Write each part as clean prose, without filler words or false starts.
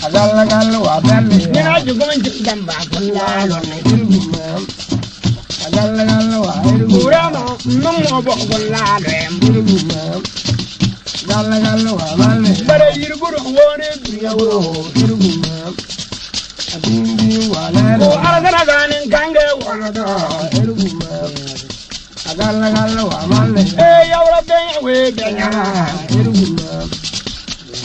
agalla gallo wa belli Nina jugumin jikin ba kullalo ne agalla gallo wa Urama numo bo kullalo agalla gallo wa belli bare yirguru woni dunya wuro abindi wa la ko argana ganin kange wala do agalla gallo wa belli yawra ben we benya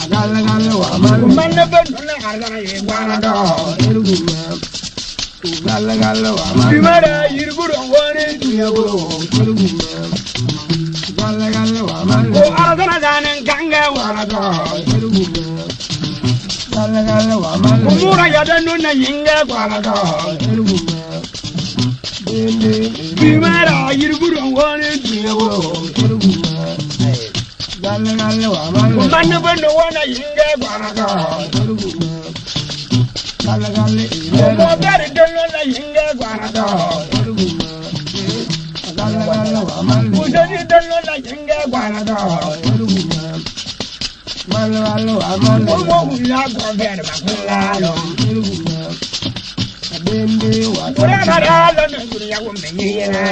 agalla gallo wa belli manne ben na argana ye wana do agalla gallo wa belli bimara yirguru woni dunya wuro agalla gallo wa belli ko argana ganin kange wala do agalla gallo wa belli umura yada nuna yinga wala do bindi bimara yirguru woni dunya wuro agalla gallo wa belli manne ben wona yinga wala do agalla gallo ko bare dollo na yinga wala do agalla gallo wa belli Udani dollo na yinga wala do mallo allo wa belli Omo ulla ko fer ba kullalo bindi wa Ora bara la na dunya wo menyena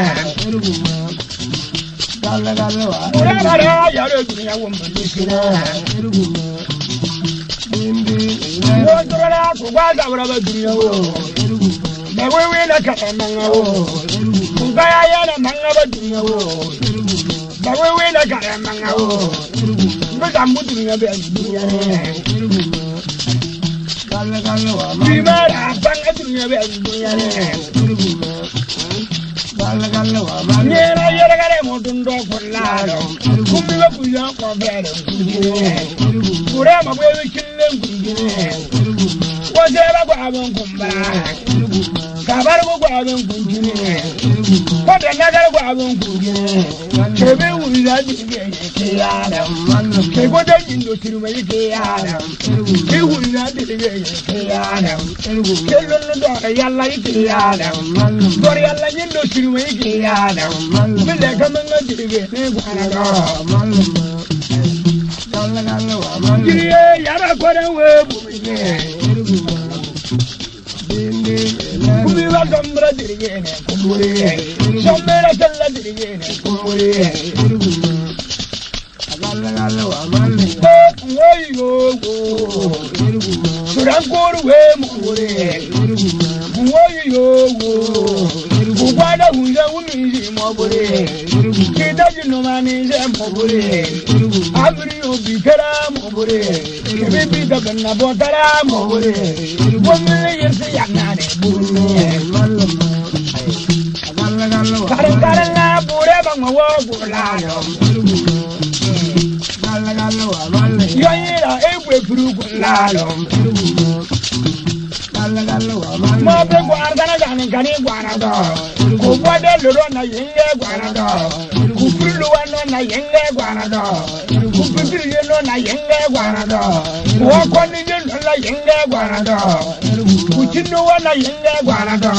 agalla gallo wa Ora bara ya ro dunya wo menyena bindi Wo dora ko gwa da ora ba dunya wo Na we we na ka manga wo Ku ga ya na manga ba dunya wo Na we we na ka manga wo Ba da mu dunya be dunya agalla gallo wa Bi belli ma ra banga dunya be dunya agalla gallo wa belli Nyera yera gare mo dundo kullalo Kumbi ba kuya ko fer Ura ma we killen kungine Wajera ko abon kumbara Kabar ko abon kungine Ko da nagar ko abon kungine Kebe wula dige ke yada Ke ko da jindo tiruma ke yada Ke wula dige ke yada Ke lolo do yalla ke yada Dor yalla jindo tiruma ke yada Mele kamanga dige ne gwana do agalla gallo wa belli Jiriye yara ko da we bumine bindi Kumi wa gambra dige ne kumuri Shambera kala dige ne kumuri agalla gallo wa belli Woyo Surankuru we mukuri Woyo Kukwada hunja umizi mwaburi Kita jinumani ze mwaburi Abri obikara mwaburi Kibibi kabena botara mwaburi Wamile yirsi yanane buri agalla gallo wa Karang-karang bure bang wawagulano agalla gallo wa belli Yoyira ebwe purugulano agalla gallo wa belli Mabe guardana gani gani guarado Kukwade luro na yenge guarado Kupulu wano na yenge guarado Kupulu yeno na yenge guarado Wakwani yeno na yenge guarado Kuchinu wana yenge guarado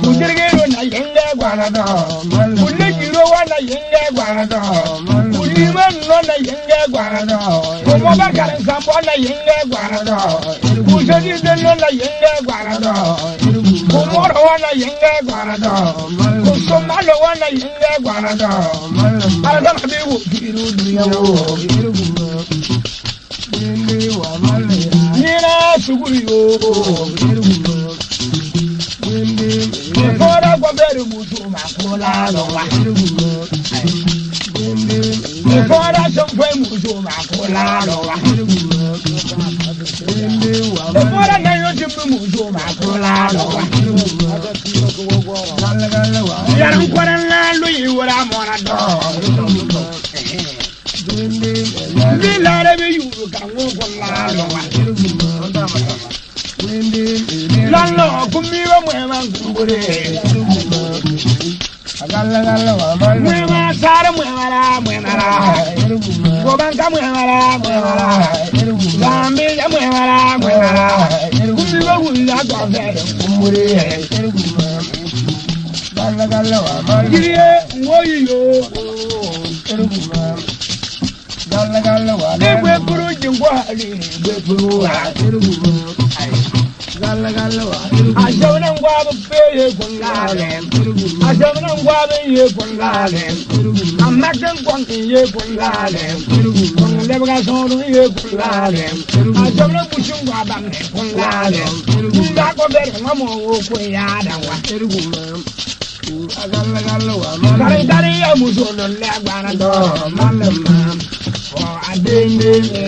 Kudirgiro na yenge guarado Kulejiro wana yenge guarado Kulimano na yenge guarado Kumabakar sambo na yenge guarado Kusedi deno na yenge guarado Kumoro wana yenge guarado Kusomalo wana yenge guarado Alga mabiwu kiru duyawo bindi wa belli Nina suguriyo bindi Kora kwa beru mutu makola lowa bindi Kora chompe mutu makola lowa bindi wa Kora na yotimu mutu makola lowa agalla gallo wa Yaran kora na luyi wara mona do bindi Lilare be yuru kango kola lowa bindi Lalo kumiwa mwema ngure agalla gallo wa belli Mwema sara mwema la Gobanka mwema la Zambi ya mwema la Kumiwa wula kwa vere kumure agalla gallo wa belli Jiriye ngoyi yo agalla gallo wa Egwe kuru jingu gwali be fuwa galla galla wa a jaunan gwabi feye kullale a jaunan gwabi ye kullale amma kan kwankin ye kullale kwankin da baka sonu ye kullale a jaunan bushin gwaban ne kullale kun ba ko bere ngamo wo ko ya da wa galla galla wa kare kare ya muso no le agbara do malam o adende ne